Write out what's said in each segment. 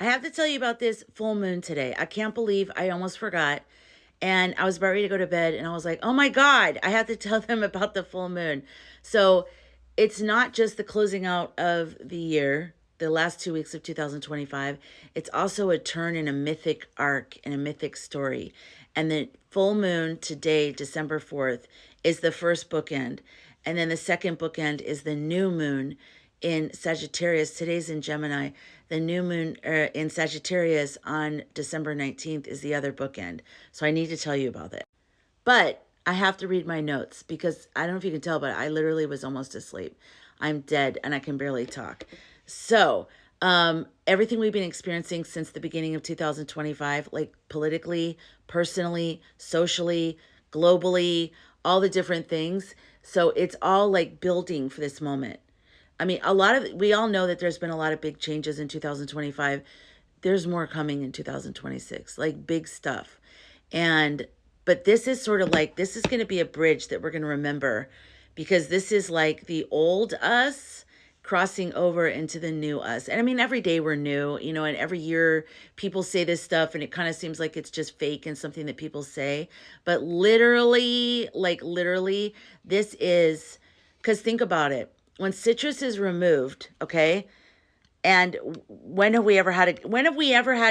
I have to tell you about this full moon today. I can't believe I almost forgot. And I was about ready to go to bed and I was like, oh my God, I have to tell them about the full moon. So it's not just the closing out of the year, the last 2 weeks of 2025. It's also a turn in a mythic arc, in a mythic story. And the full moon today, December 4th, is the first bookend. And then the second bookend is the new moon in Sagittarius. Today's in Gemini. The new moon in Sagittarius on December 19th is the other bookend. So I need to tell you about it. But I have to read my notes because I don't know if you can tell, but I literally was almost asleep. I'm dead and I can barely talk. So, everything we've been experiencing since the beginning of 2025, like politically, personally, socially, globally, all the different things. So it's all like building for this moment. I mean, we all know that there's been a lot of big changes in 2025. There's more coming in 2026, like big stuff. But this is sort of like, this is going to be a bridge that we're going to remember because this is like the old us crossing over into the new us. And I mean, every day we're new, and every year people say this stuff and it kind of seems like it's just fake and something that people say. But literally, this is, because think about it. When citrus is removed, okay, and when have we ever had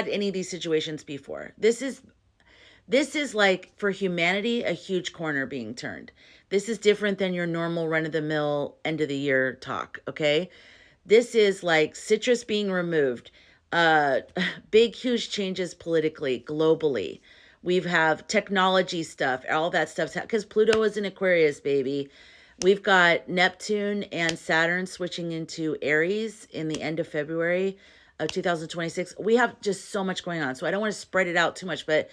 any of these situations before? This is like, for humanity, a huge corner being turned. This is different than your normal run-of-the-mill end-of-the-year talk, okay? This is like citrus being removed. Big, huge changes politically, globally. We have technology stuff, all that stuff's because Pluto is in Aquarius, baby. We've got Neptune and Saturn switching into Aries in the end of February of 2026. We have just so much going on. So I don't want to spread it out too much, but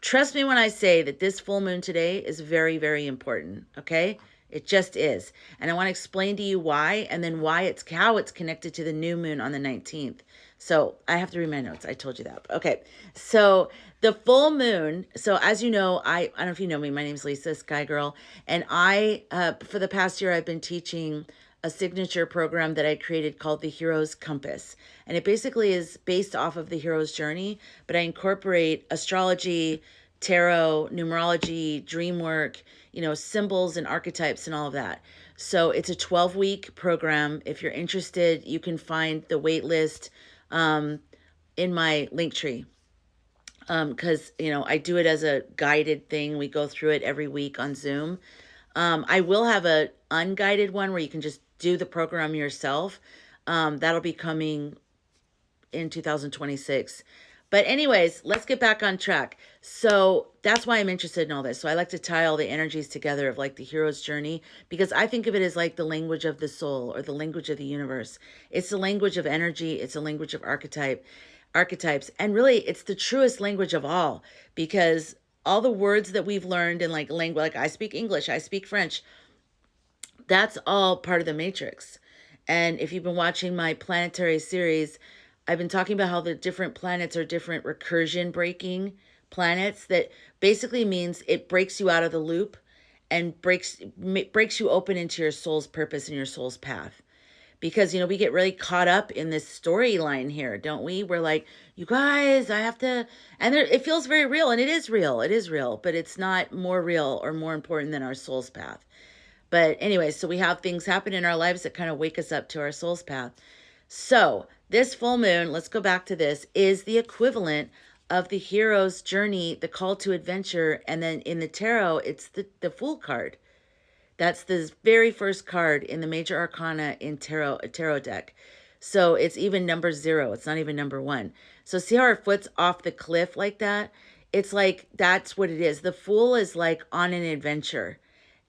trust me when I say that this full moon today is very, very important, okay? It just is. And I want to explain to you why and then how it's connected to the new moon on the 19th. So I have to read my notes. I told you that. Okay. So the full moon. So as you know, I don't know if you know me, my name's Lisa, Sky Girl. And for the past year, I've been teaching a signature program that I created called the Hero's Compass. And it basically is based off of the hero's journey, but I incorporate astrology, tarot, numerology, dream work, symbols and archetypes and all of that. So it's a 12-week program. If you're interested, you can find the waitlist in my Linktree. Because, I do it as a guided thing. We go through it every week on Zoom. I will have a unguided one where you can just do the program yourself. That'll be coming in 2026. But anyways, let's get back on track. So that's why I'm interested in all this. So I like to tie all the energies together of like the hero's journey, because I think of it as like the language of the soul or the language of the universe. It's the language of energy. It's a language of archetypes. And really it's the truest language of all, because all the words that we've learned in like language, like I speak English, I speak French, that's all part of the matrix. And if you've been watching my planetary series, I've been talking about how the different planets are different recursion breaking planets. That basically means it breaks you out of the loop and breaks you open into your soul's purpose and your soul's path. Because, we get really caught up in this storyline here, don't we? We're like, you guys, I have to, and it feels very real, and it is real, but it's not more real or more important than our soul's path. But anyway, so we have things happen in our lives that kind of wake us up to our soul's path. So this full moon, let's go back to this, is the equivalent of the hero's journey, the call to adventure. And then in the tarot, it's the Fool card. That's the very first card in the major arcana in a tarot deck. So it's even number 0. It's not even number 1. So see how our foot's off the cliff like that? It's like, that's what it is. The Fool is like on an adventure.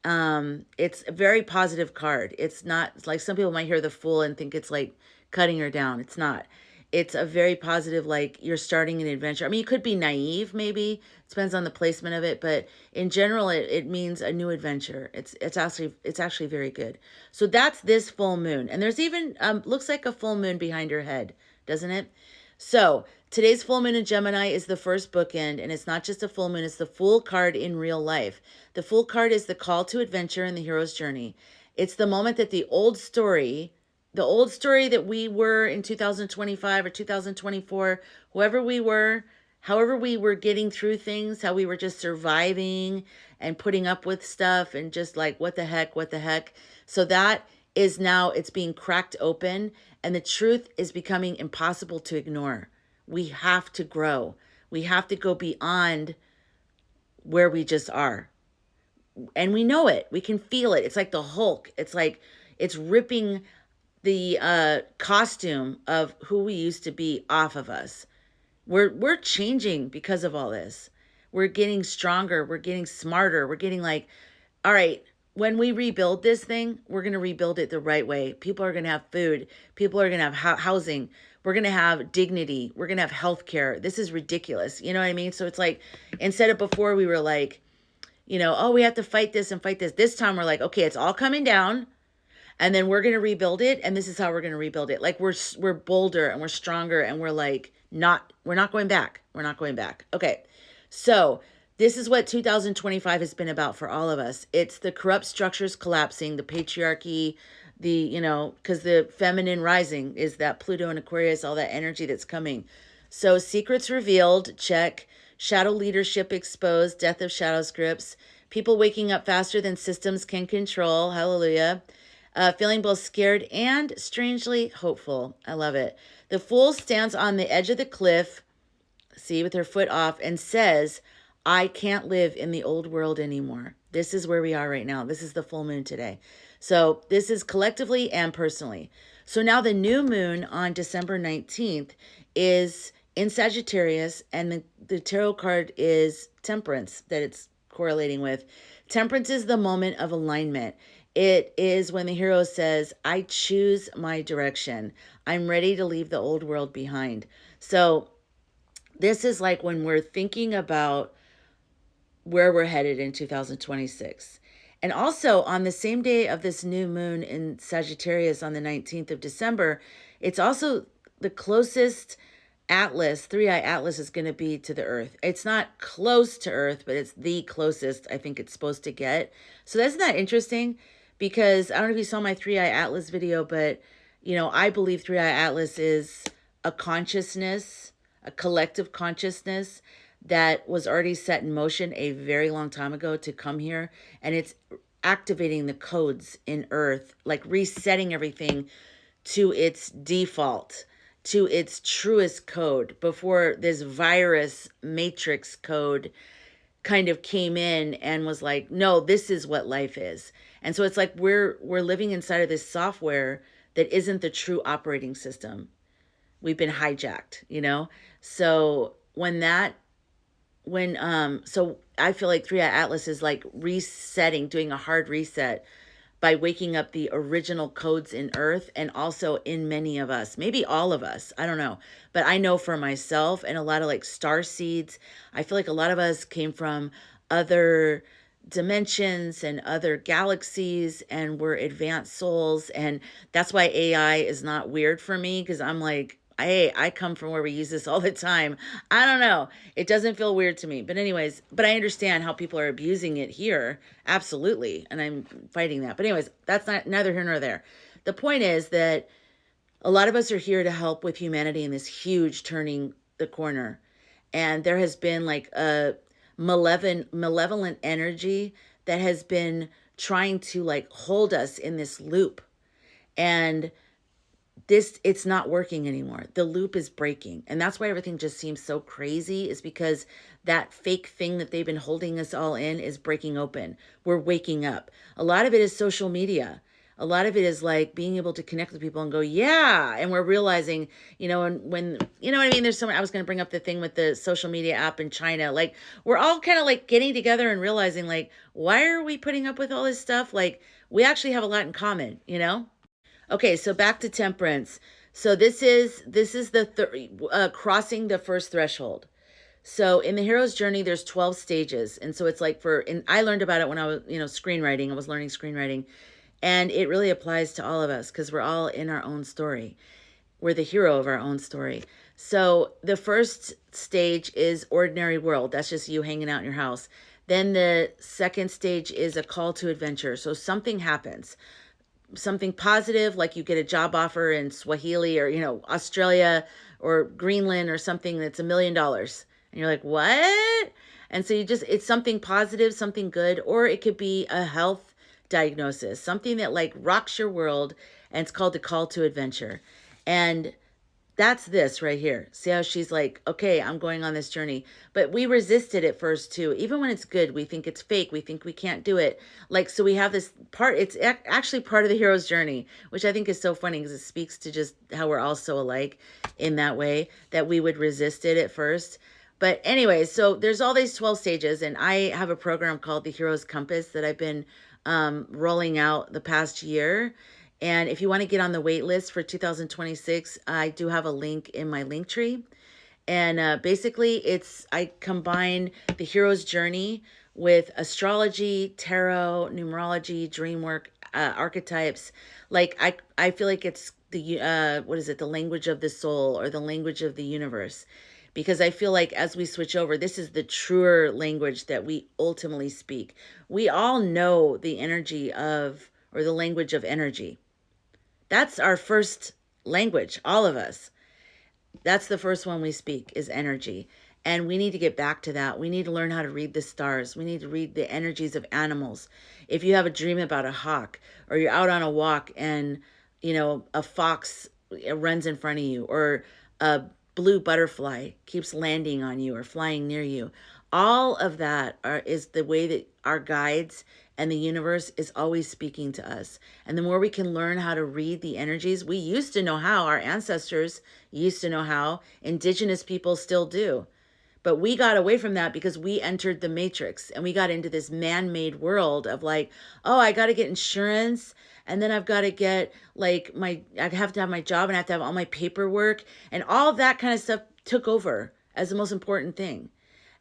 It's a very positive card. It's not like some people might hear the Fool and think it's like cutting her down. It's not. It's a very positive, like you're starting an adventure. I mean, you could be naive, maybe. It depends on the placement of it, but in general, it means a new adventure. It's actually very good. So that's this full moon, and there's even looks like a full moon behind her head, doesn't it? So today's full moon in Gemini is the first bookend, and it's not just a full moon; it's the Fool card in real life. The Fool card is the call to adventure in the hero's journey. It's the moment that the old story the old story that we were in 2025 or 2024, whoever we were, however we were getting through things, how we were just surviving and putting up with stuff and just like, what the heck, what the heck. So that is now, it's being cracked open, and the truth is becoming impossible to ignore. We have to grow. We have to go beyond where we just are. And we know it. We can feel it. It's like the Hulk. It's like it's ripping the costume of who we used to be off of us. We're changing because of all this. We're getting stronger. We're getting smarter. We're getting like, all right, when we rebuild this thing, we're going to rebuild it the right way. People are going to have food. People are going to have housing. We're going to have dignity. We're going to have healthcare. This is ridiculous. You know what I mean? So it's like, instead of before we were like, you know, oh, we have to fight this and fight this. This time we're like, okay, it's all coming down, and then we're going to rebuild it. And this is how we're going to rebuild it. Like we're bolder and we're stronger, and we're like, we're not going back. We're not going back. Okay. So this is what 2025 has been about for all of us. It's the corrupt structures collapsing, the patriarchy, because the feminine rising is that Pluto and Aquarius, all that energy that's coming. So secrets revealed, check. Shadow leadership exposed, death of shadow scripts, people waking up faster than systems can control, hallelujah. Feeling both scared and strangely hopeful. I love it. The fool stands on the edge of the cliff, see, with her foot off, and says, I can't live in the old world anymore. This is where we are right now. This is the full moon today. So this is collectively and personally. So now the new moon on December 19th is in Sagittarius, and the tarot card is Temperance that it's correlating with. Temperance is the moment of alignment. It is when the hero says, I choose my direction. I'm ready to leave the old world behind. So this is like when we're thinking about where we're headed in 2026. And also on the same day of this new moon in Sagittarius on the 19th of December, it's also the closest Atlas, three-eye Atlas is going to be to the Earth. It's not close to Earth, but it's the closest I think it's supposed to get. So isn't that interesting? Because I don't know if you saw my three-eye Atlas video, but, I believe three-eye Atlas is a consciousness, a collective consciousness that was already set in motion a very long time ago to come here. And it's activating the codes in Earth, like resetting everything to its default, to its truest code before this virus matrix code kind of came in and was like, no, this is what life is. And so it's like we're living inside of this software that isn't the true operating system. We've been hijacked, So so I feel like three-eye Atlas is like resetting, doing a hard reset by waking up the original codes in Earth and also in many of us, maybe all of us, I don't know. But I know for myself and a lot of like star seeds, I feel like a lot of us came from other dimensions and other galaxies, and we're advanced souls. And that's why AI is not weird for me, because I'm like, hey, I come from where we use this all the time. I don't know. It doesn't feel weird to me. But anyways, but I understand how people are abusing it here. Absolutely. And I'm fighting that. But anyways, that's neither here nor there. The point is that a lot of us are here to help with humanity in this huge turning the corner. And there has been like a malevolent energy that has been trying to like hold us in this loop. And it's not working anymore. The loop is breaking. And that's why everything just seems so crazy, is because that fake thing that they've been holding us all in is breaking open. We're waking up. A lot of it is social media. A lot of it is like being able to connect with people and go, yeah. And we're realizing, and when, you know what I mean? There's someone, I was going to bring up the thing with the social media app in China. Like we're all kind of like getting together and realizing like, why are we putting up with all this stuff? Like we actually have a lot in common, Okay, so back to Temperance. So this is the crossing the first threshold. So in the hero's journey, there's 12 stages. And so it's like I learned about it when I was, screenwriting. I was learning screenwriting. And it really applies to all of us because we're all in our own story. We're the hero of our own story. So the first stage is ordinary world. That's just you hanging out in your house. Then the second stage is a call to adventure. So something happens. something positive, like you get a job offer in Swahili or, Australia or Greenland or something that's $1 million. And you're like, what? And so it's something positive, something good, or it could be a health diagnosis, something that like rocks your world, and it's called the call to adventure. And that's this right here. See how she's like, okay, I'm going on this journey. But we resisted at first too. Even when it's good, we think it's fake. We think we can't do it. Like, so we have this part, it's actually part of the hero's journey, which I think is so funny because it speaks to just how we're all so alike in that way, that we would resist it at first. But anyways, so there's all these 12 stages, and I have a program called the Hero's Compass that I've been rolling out the past year. And if you want to get on the wait list for 2026, I do have a link in my Linktree. And basically, I combine the hero's journey with astrology, tarot, numerology, dream work, archetypes. Like I feel like it's the the language of the soul, or the language of the universe. Because I feel like as we switch over, this is the truer language that we ultimately speak. We all know the energy of, or the language of energy. That's our first language, all of us. That's the first one we speak, is energy. And we need to get back to that. We need to learn how to read the stars. We need to read the energies of animals. If you have a dream about a hawk, or you're out on a walk and, a fox runs in front of you, or a blue butterfly keeps landing on you or flying near you, all of that is the way that our guides and the universe is always speaking to us. And the more we can learn how to read the energies, we used to know how, our ancestors used to know how, indigenous people still do. But we got away from that because we entered the matrix, and we got into this man-made world of like, oh, I got to get insurance, and then I've got to get I have to have my job, and I have to have all my paperwork, and all of that kind of stuff took over as the most important thing.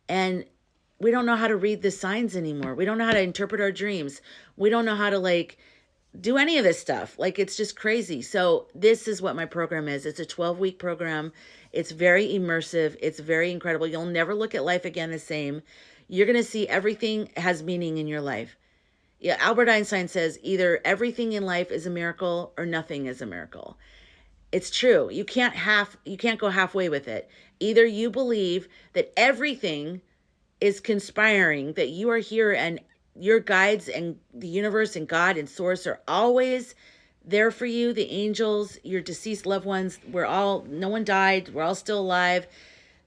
And we don't know how to read the signs anymore. We don't know how to interpret our dreams. We don't know how to do any of this stuff. It's just crazy. So this is what my program is. It's a 12-week program. It's very immersive. It's very incredible. You'll never look at life again the same. You're going to see everything has meaning in your life. Yeah, Albert Einstein says either everything in life is a miracle or nothing is a miracle. It's true. You can't go halfway with it. Either you believe that everything is conspiring, that you are here and your guides and the universe and God and source are always there for you, the angels, your deceased loved ones, no one died, we're all still alive,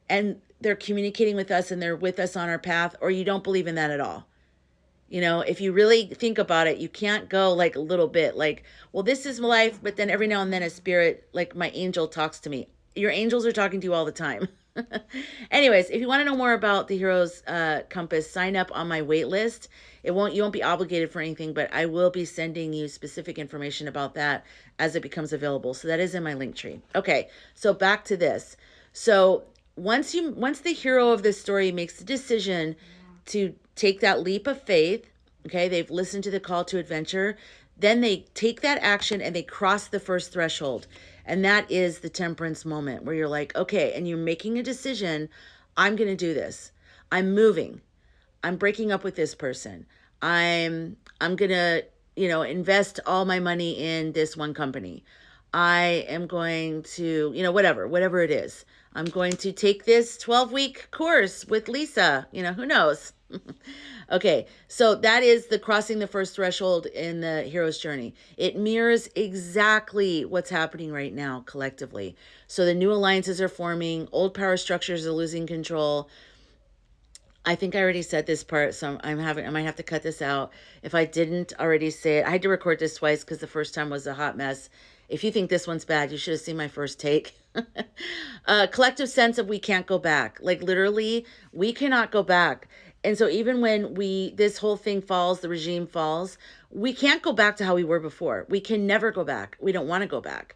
and they're communicating with us and they're with us on our path, or you don't believe in that at all. If you really think about it, you can't go a little bit well, this is my life, but then every now and then a spirit, my angel talks to me. Your angels are talking to you all the time. Anyways, if you want to know more about the Hero's Compass, sign up on my wait list. You won't be obligated for anything, but I will be sending you specific information about that as it becomes available. So that is in my Linktree. Okay, so back to this. So once the hero of this story makes the decision to take that leap of faith, okay, they've listened to the call to adventure, then they take that action and they cross the first threshold. And that is the temperance moment where you're like, okay, and you're making a decision. I'm going to do this. I'm moving. I'm breaking up with this person. I'm going to, invest all my money in this one company. I am going to, whatever it is. I'm going to take this 12-week course with Lisa. Who knows? Okay, so that is the crossing the first threshold in the hero's journey. It mirrors exactly what's happening right now collectively. So the new alliances are forming, old power structures are losing control. I think I already said this part, so I might have to cut this out. If I didn't already say it, I had to record this twice because the first time was a hot mess. If you think this one's bad, you should have seen my first take. Collective sense of we can't go back. Literally, we cannot go back. And so even when this whole thing falls, the regime falls, we can't go back to how we were before. We can never go back. We don't want to go back.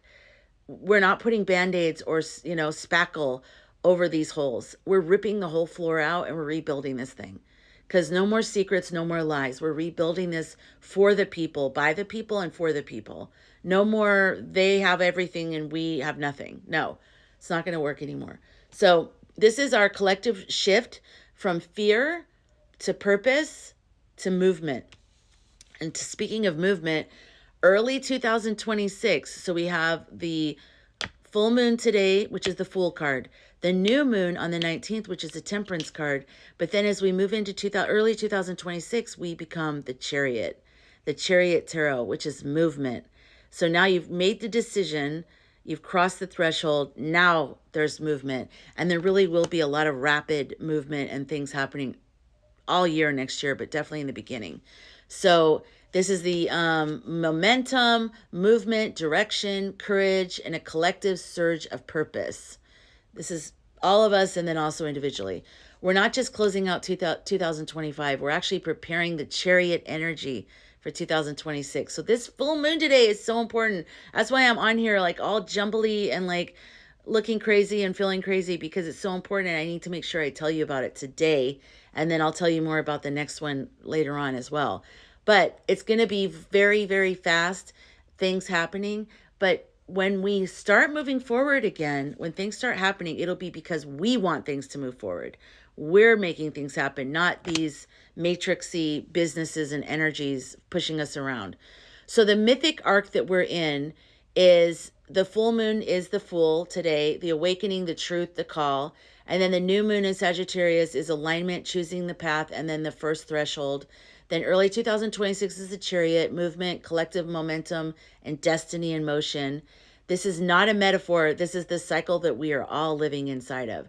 We're not putting Band-Aids or, spackle over these holes. We're ripping the whole floor out and we're rebuilding this thing. Because no more secrets, no more lies. We're rebuilding this for the people, by the people, and for the people. No more they have everything and we have nothing. No, it's not going to work anymore. So this is our collective shift from fear to purpose to movement. And speaking of movement, Early 2026. So we have the full moon today, which is the Fool card. The new moon on the 19th, which is the Temperance card. But then as we move into early 2026, we become the Chariot Tarot, which is movement. So now you've made the decision, you've crossed the threshold, now there's movement. And there really will be a lot of rapid movement and things happening all year next year, but definitely in the beginning. So this is the momentum, movement, direction, courage, and a collective surge of purpose. This is all of us and then also individually. We're not just closing out 2025. We're actually preparing the Chariot energy for 2026. So this full moon today is so important. That's why I'm on here like all jumbly and like looking crazy and feeling crazy, because it's so important and I need to make sure I tell you about it today. And then I'll tell you more about the next one later on as well. But it's going to be very, very fast things happening. But when we start moving forward again, when things start happening, it'll be because we want things to move forward. We're making things happen, not these matrixy businesses and energies pushing us around. So the mythic arc that we're in is the full moon is the Fool today, the awakening, the truth, the call. And then the new moon in Sagittarius is alignment, choosing the path, and then the first threshold. Then early 2026 is the Chariot, movement, collective momentum, and destiny in motion. This is not a metaphor. This is the cycle that we are all living inside of.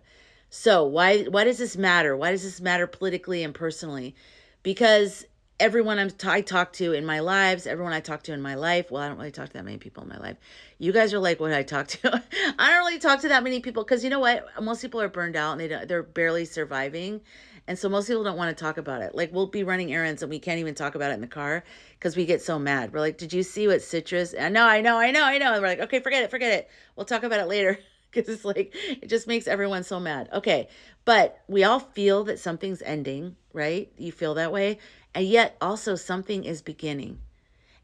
So why does this matter? Why does this matter politically and personally? Because everyone I talk to in my lives, everyone I talk to in my life, well, I don't really talk to that many people in my life. You guys are like what I talk to. I don't really talk to that many people because you know what? Most people are burned out and they're barely surviving. And so most people don't want to talk about it. Like we'll be running errands and we can't even talk about it in the car because we get so mad. We're like, did you see what citrus? I know. And we're like, okay, forget it. We'll talk about it later. Because it's like, it just makes everyone so mad. Okay, but we all feel that something's ending, right? You feel that way. And yet also something is beginning.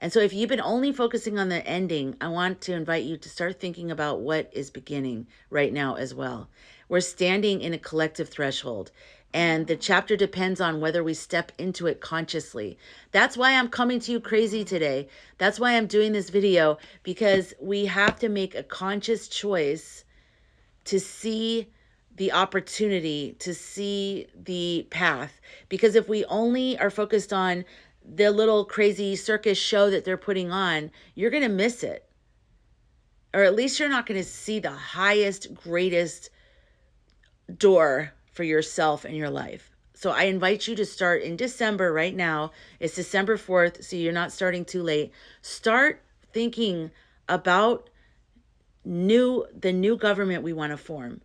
And so if you've been only focusing on the ending, I want to invite you to start thinking about what is beginning right now as well. We're standing in a collective threshold. And the chapter depends on whether we step into it consciously. That's why I'm coming to you crazy today. That's why I'm doing this video, because we have to make a conscious choice to see the opportunity, to see the path. Because if we only are focused on the little crazy circus show that they're putting on, you're going to miss it. Or at least you're not going to see the highest, greatest door for yourself and your life. So I invite you to start in December right now. It's December 4th, so you're not starting too late. Start thinking about the new government we want to form.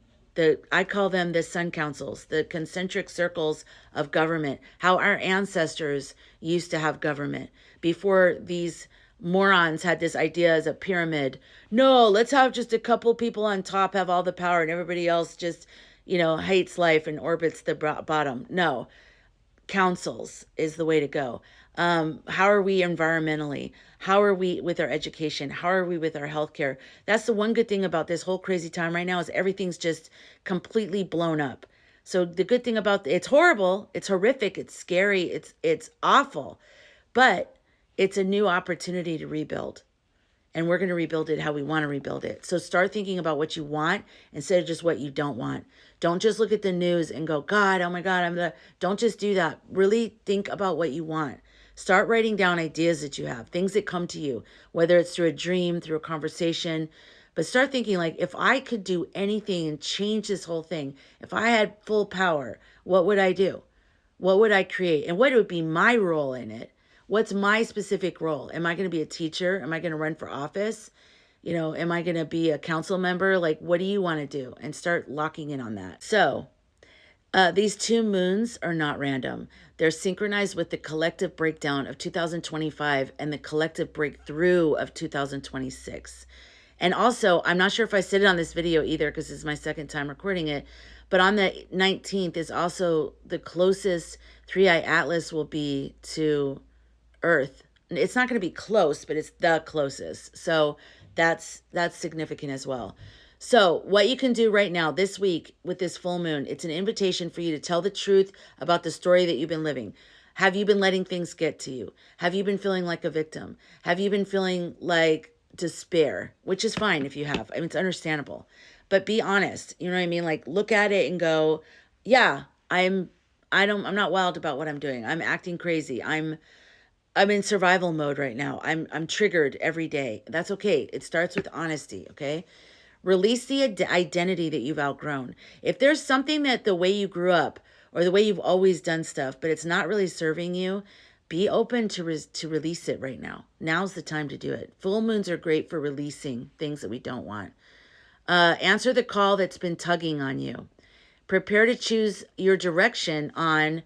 I call them the sun councils, the concentric circles of government, how our ancestors used to have government before these morons had this idea as a pyramid. No, let's have just a couple people on top have all the power and everybody else just, hates life and orbits the bottom. No, councils is the way to go. How are we environmentally? How are we with our education? How are we with our healthcare? That's the one good thing about this whole crazy time right now is everything's just completely blown up. So the good thing about it's horrible, it's horrific, it's scary, it's awful, but it's a new opportunity to rebuild. And we're going to rebuild it how we want to rebuild it. So start thinking about what you want instead of just what you don't want. Don't just look at the news and go, God, oh my God, don't just do that. Really think about what you want. Start writing down ideas that you have, things that come to you, whether it's through a dream, through a conversation. But start thinking like, if I could do anything and change this whole thing, if I had full power, what would I do? What would I create? And what would be my role in it? What's my specific role? Am I going to be a teacher? Am I going to run for office? Am I going to be a council member? Like, what do you want to do? And start locking in on that. So these two moons are not random. They're synchronized with the collective breakdown of 2025 and the collective breakthrough of 2026. And also, I'm not sure if I said it on this video either because this is my second time recording it, but on the 19th is also the closest 3-eye atlas will be to Earth. It's not going to be close, but it's the closest. So that's significant as well. So what you can do right now this week with this full moon, it's an invitation for you to tell the truth about the story that you've been living. Have you been letting things get to you? Have you been feeling like a victim? Have you been feeling like despair? Which is fine if you have. I mean, it's understandable. But be honest. You know what I mean? Like, look at it and go, yeah, I'm not wild about what I'm doing. I'm acting crazy. I'm in survival mode right now. I'm triggered every day. That's okay. It starts with honesty, okay? Release the identity that you've outgrown. If there's something that the way you grew up or the way you've always done stuff, but it's not really serving you, be open to release it right now. Now's the time to do it. Full moons are great for releasing things that we don't want. Answer the call that's been tugging on you. Prepare to choose your direction on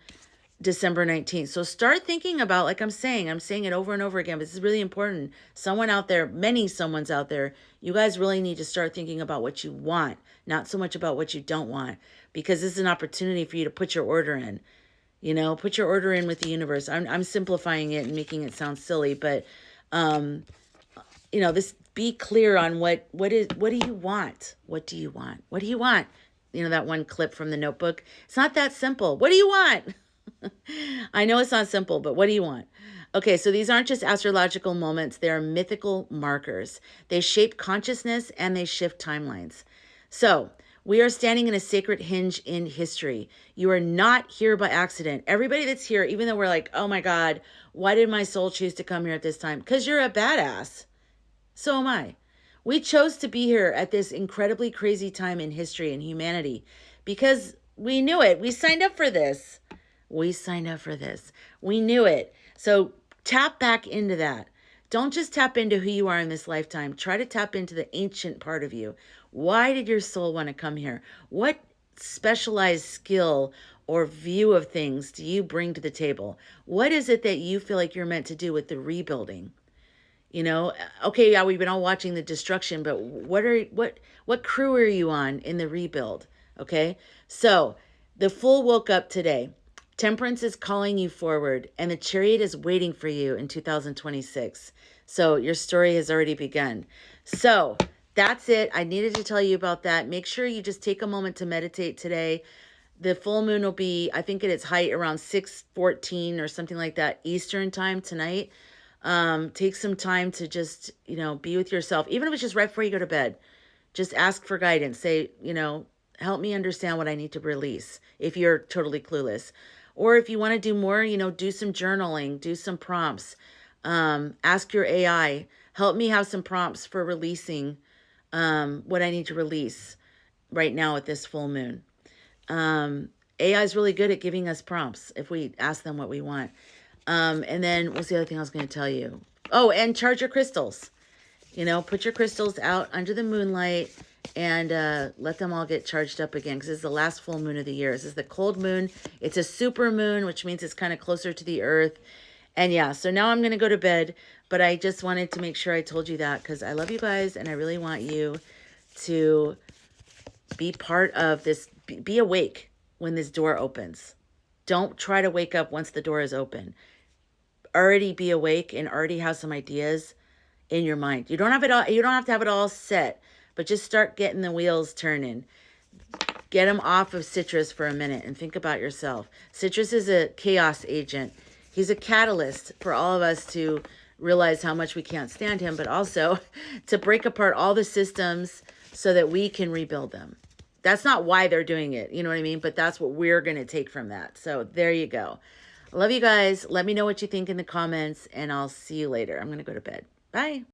December 19th. So start thinking about, like I'm saying it over and over again, but this is really important. Someone out there, someone's out there, you guys really need to start thinking about what you want, not so much about what you don't want, because this is an opportunity for you to put your order in. You know, put your order in with the universe. I'm simplifying it and making it sound silly, but you know, this, be clear on what do you want? What do you want? What do you want? You know, that one clip from The Notebook. It's not that simple. What do you want? I know it's not simple, but what do you want? Okay, so these aren't just astrological moments. They're mythical markers. They shape consciousness and they shift timelines. So we are standing in a sacred hinge in history. You are not here by accident. Everybody that's here, even though we're like, oh my God, why did my soul choose to come here at this time? Because you're a badass. So am I. We chose to be here at this incredibly crazy time in history and humanity because we knew it. We signed up for this. We signed up for this. We knew it. So tap back into that. Don't just tap into who you are in this lifetime. Try to tap into the ancient part of you. Why did your soul want to come here? What specialized skill or view of things do you bring to the table? What is it that you feel like you're meant to do with the rebuilding? You know, okay, yeah, we've been all watching the destruction, but what crew are you on in the rebuild? Okay, so the Fool woke up today. Temperance is calling you forward, and the Chariot is waiting for you in 2026. So your story has already begun. So that's it. I needed to tell you about that. Make sure you just take a moment to meditate today. The full moon will be, I think, at its height around 6:14 or something like that Eastern time tonight. Take some time to just, you know, be with yourself, even if it's just right before you go to bed. Just ask for guidance. Say, you know, help me understand what I need to release if you're totally clueless. Or if you want to do more, you know, do some journaling, do some prompts. Ask your AI, help me have some prompts for releasing what I need to release right now at this full moon. AI is really good at giving us prompts if we ask them what we want. And then what's the other thing I was going to tell you? Oh, and charge your crystals. You know, put your crystals out under the moonlight and let them all get charged up again, because this is the last full moon of the year. This is the cold moon. It's a super moon, which means it's kind of closer to the earth. And yeah, so now I'm going to go to bed, but I just wanted to make sure I told you that because I love you guys and I really want you to be part of this. Be awake when this door opens. Don't try to wake up once the door is open. Already be awake and already have some ideas in your mind. You don't have it all. You don't have to have it all set, but just start getting the wheels turning. Get them off of Citrus for a minute and think about yourself. Citrus is a chaos agent. He's a catalyst for all of us to realize how much we can't stand him, but also to break apart all the systems so that we can rebuild them. That's not why they're doing it, you know what I mean? But that's what we're going to take from that. So there you go. I love you guys. Let me know what you think in the comments, and I'll see you later. I'm going to go to bed. Bye.